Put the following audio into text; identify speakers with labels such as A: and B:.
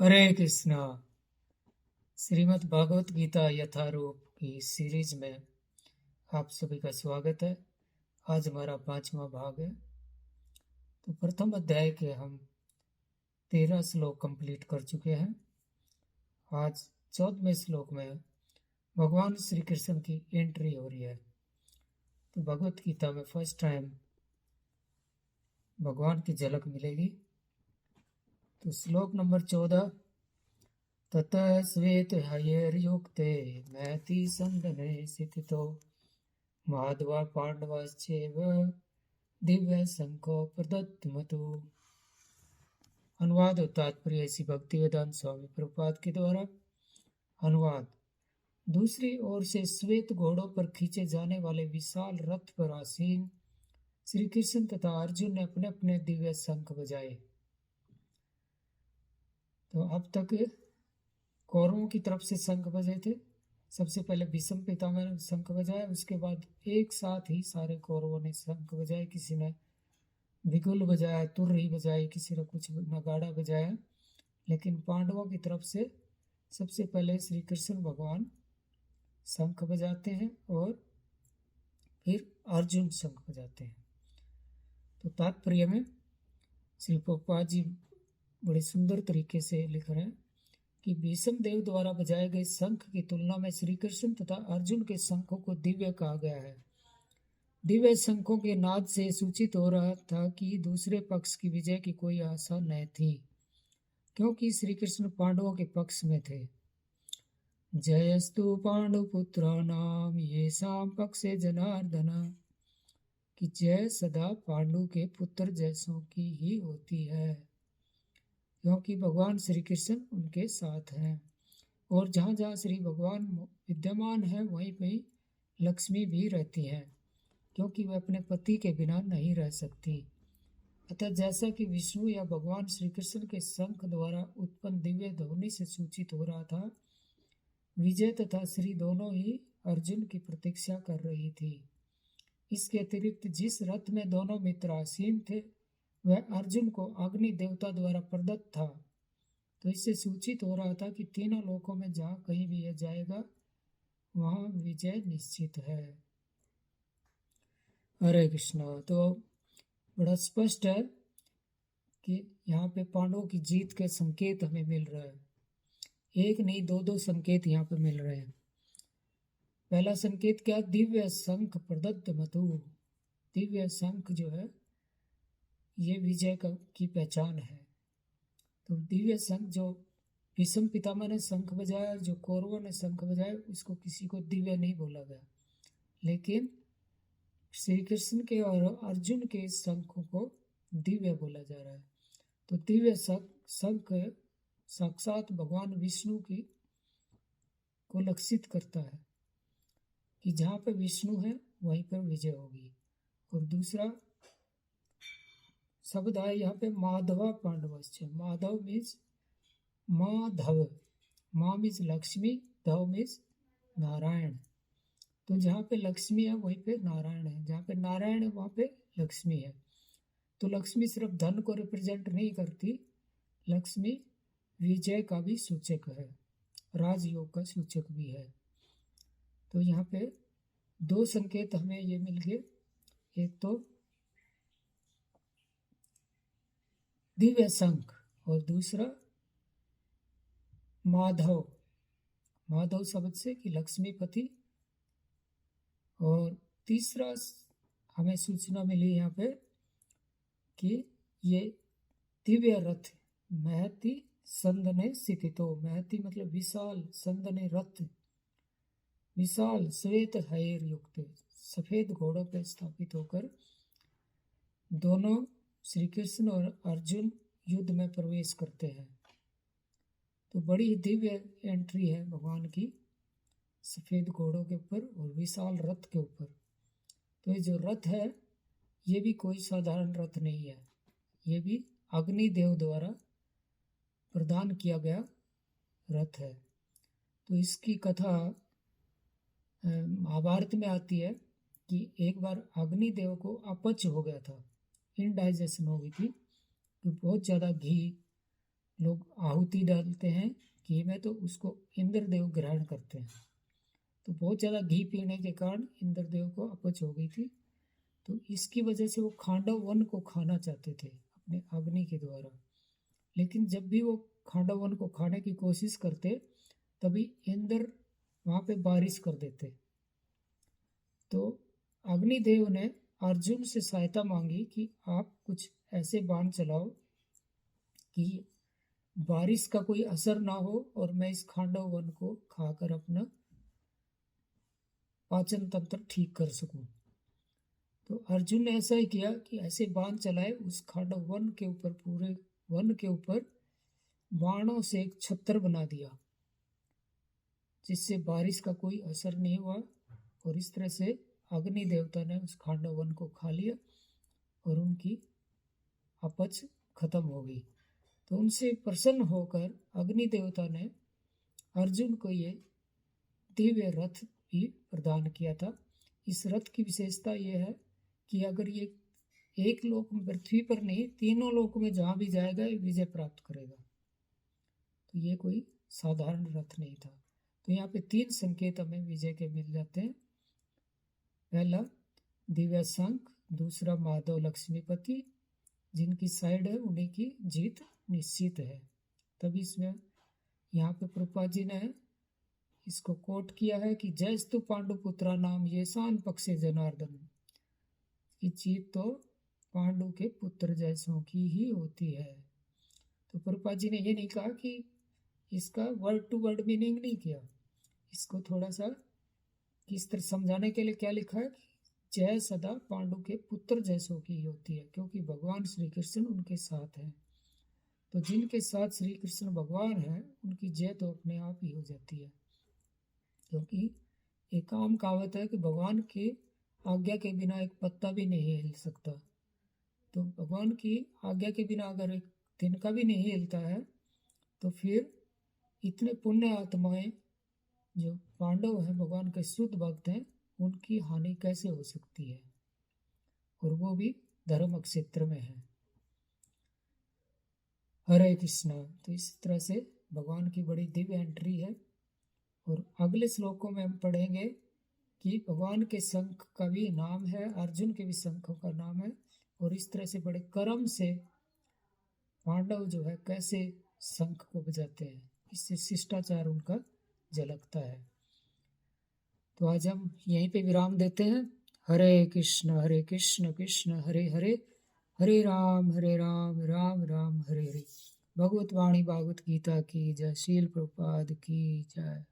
A: हरे कृष्णा। श्रीमद् भागवत गीता यथारूप की सीरीज में आप सभी का स्वागत है। आज हमारा 5वां भाग है। तो प्रथम अध्याय के हम 13 श्लोक कंप्लीट कर चुके हैं। आज 14वें श्लोक में भगवान श्री कृष्ण की एंट्री हो रही है। तो भगवत गीता में फर्स्ट टाइम भगवान की झलक मिलेगी। तो श्लोक नंबर 14, ततः श्वेत हयैर्युक्ते महति सन्दने स्थितो माधवा पांडवाश्चैव दिव्य शंखो प्रदत्तमतु। अनुवाद और तात्पर्य ऐसी भक्तिवेदांत स्वामी प्रभुपाद के द्वारा। अनुवाद। दूसरी ओर से श्वेत घोड़ों पर खींचे जाने वाले विशाल रथ पर आसीन श्री कृष्ण तथा अर्जुन ने अपने अपने दिव्य शंख बजाए। तो अब तक कौरवों की तरफ से शंख बजे थे। सबसे पहले भीष्म पितामह ने शंख बजाया, उसके बाद एक साथ ही सारे कौरवों ने शंख बजाए। किसी ने बिगुल बजाया, तुरही बजाई, किसी ने कुछ नगाड़ा बजाया, लेकिन पांडवों की तरफ से सबसे पहले श्री कृष्ण भगवान शंख बजाते हैं और फिर अर्जुन शंख बजाते हैं। तो तात्पर्य में श्री प्रभुपाद जी बड़े सुंदर तरीके से लिख रहे हैं कि भीष्म देव द्वारा बजाए गए शंख की तुलना में श्री कृष्ण तथा अर्जुन के शंखों को दिव्य कहा गया है। दिव्य शंखों के नाद से सूचित हो रहा था कि दूसरे पक्ष की विजय की कोई आशा न थी, क्योंकि श्री कृष्ण पांडवों के पक्ष में थे। जयस्तु पांडुपुत्राणाम येषां पक्षे जनार्दन, कि जय सदा पांडु के पुत्र जैसों की ही होती है, क्योंकि भगवान श्री कृष्ण उनके साथ हैं। और जहाँ जहाँ श्री भगवान विद्यमान है वहीं वहीं लक्ष्मी भी रहती हैं, क्योंकि वह अपने पति के बिना नहीं रह सकती। अतः जैसा कि विष्णु या भगवान श्री कृष्ण के शंख द्वारा उत्पन्न दिव्य ध्वनि से सूचित हो रहा था, विजय तथा श्री दोनों ही अर्जुन की प्रतीक्षा कर रही थी। इसके अतिरिक्त जिस रथ में दोनों मित्र आसीन थे वह अर्जुन को अग्नि देवता द्वारा प्रदत्त था। तो इससे सूचित हो रहा था कि तीनों लोकों में जहाँ कहीं भी यह जाएगा वहाँ विजय निश्चित है। हरे कृष्णा। तो बड़ा स्पष्ट है कि यहाँ पे पांडवों की जीत के संकेत हमें मिल रहा है। एक नहीं, दो दो संकेत यहाँ पे मिल रहे हैं। पहला संकेत क्या? दिव्य शंख प्रदत्त मतु। दिव्य शंख जो है ये विजय की पहचान है। तो दिव्य शंख जो भीष्म पितामह ने शंख बजाया, जो कौरवों ने शंख बजाया, इसको किसी को दिव्य नहीं बोला गया, लेकिन श्री कृष्ण के और अर्जुन के शंखों को दिव्य बोला जा रहा है। तो दिव्य शंख साक्षात भगवान विष्णु की को लक्षित करता है कि जहाँ पर विष्णु है वहीं पर विजय होगी। और दूसरा शब्द है यहाँ पे माधवा पांडवस्य। माधव मीन्स माधव, माँ मीन्स लक्ष्मी, धव मीन्स नारायण। तो जहाँ पे लक्ष्मी है वहीं पे नारायण है, जहाँ पे नारायण है वहाँ पे लक्ष्मी है। तो लक्ष्मी सिर्फ धन को रिप्रेजेंट नहीं करती, लक्ष्मी विजय का भी सूचक है, राजयोग का सूचक भी है। तो यहाँ पे दो संकेत हमें ये मिल गए। एक तो दिव्य शंख और दूसरा माधव। माधव शब्द से कि लक्ष्मीपति। और तीसरा हमें सूचना मिली यहाँ पे कि ये दिव्य रथ महति संदने स्थितो। महति मतलब विशाल, संदने रथ विशाल श्वेत हयर युक्त, सफेद घोड़ों पर स्थापित होकर दोनों श्री कृष्ण और अर्जुन युद्ध में प्रवेश करते हैं। तो बड़ी दिव्य एंट्री है भगवान की, सफेद घोड़ों के ऊपर और विशाल रथ के ऊपर। तो ये जो रथ है ये भी कोई साधारण रथ नहीं है, ये भी अग्निदेव द्वारा प्रदान किया गया रथ है। तो इसकी कथा महाभारत में आती है कि एक बार अग्निदेव को अपच हो गया था, इनडाइजेशन हो गई थी, तो बहुत ज़्यादा घी लोग आहुति डालते हैं घी में, तो उसको इंद्रदेव ग्रहण करते हैं। तो बहुत ज़्यादा घी पीने के कारण इंद्रदेव को अपच हो गई थी। तो इसकी वजह से वो खांडव वन को खाना चाहते थे अपने अग्नि के द्वारा। लेकिन जब भी वो खांडव वन को खाने की कोशिश करते, तभी इंद्र वहाँ पे बारिश कर देते। तो अग्निदेव ने अर्जुन से सहायता मांगी कि आप कुछ ऐसे बाण चलाओ कि बारिश का कोई असर ना हो और मैं इस खांडव वन को खाकर अपना पाचन तंत्र ठीक कर सकूं। तो अर्जुन ने ऐसा ही किया कि ऐसे बाण चलाए उस खांडव वन के ऊपर, पूरे वन के ऊपर बाणों से एक छत्र बना दिया, जिससे बारिश का कोई असर नहीं हुआ। और इस तरह से अग्नि देवता ने उस खांडव वन को खा लिया और उनकी अपच खत्म हो गई। तो उनसे प्रसन्न होकर अग्नि देवता ने अर्जुन को ये दिव्य रथ भी प्रदान किया था। इस रथ की विशेषता यह है कि अगर ये एक लोक में, पृथ्वी पर नहीं, तीनों लोक में जहाँ भी जाएगा ये विजय प्राप्त करेगा। तो ये कोई साधारण रथ नहीं था। तो यहाँ पे 3 संकेत हमें विजय के मिल जाते हैं। पहला दिव्य शंख, दूसरा माधव लक्ष्मीपति, जिनकी साइड है उन्हीं की जीत निश्चित है। तभी इसमें यहाँ पे प्रभुपाद जी ने इसको कोट किया है कि जयस्तु पांडुपुत्रा नाम ये शान पक्षे जनार्दन, की जीत तो पांडु के पुत्र जैसों की ही होती है। तो प्रभुपाद जी ने ये नहीं कहा कि इसका वर्ड टू वर्ड मीनिंग नहीं किया, इसको थोड़ा सा किस तरह समझाने के लिए क्या लिखा है, जय सदा पांडु के पुत्र जैसों की होती है, क्योंकि भगवान श्री कृष्ण उनके साथ हैं। तो जिनके साथ श्री कृष्ण भगवान हैं उनकी जय तो अपने आप ही हो जाती है। क्योंकि एक आम कहावत है कि भगवान की आज्ञा के बिना एक पत्ता भी नहीं हिल सकता। तो भगवान की आज्ञा के बिना अगर एक तिनका भी नहीं हिलता है, तो फिर इतने पुण्य आत्माएं जो पांडव हैं, भगवान के शुद्ध भक्त हैं, उनकी हानि कैसे हो सकती है, और वो भी धर्म क्षेत्र में है। हरे कृष्णा। तो इस तरह से भगवान की बड़ी दिव्य एंट्री है। और अगले श्लोकों में हम पढ़ेंगे कि भगवान के शंख का भी नाम है, अर्जुन के भी शंखों का नाम है, और इस तरह से बड़े कर्म से पांडव जो है कैसे शंख को बजाते हैं, इससे शिष्टाचार उनका झलकता है। तो आज हम यहीं पे विराम देते हैं। हरे कृष्ण कृष्ण हरे हरे, हरे राम राम राम हरे हरे। भगवत वाणी भागवत गीता की जय। शील प्रभुपाद की जय।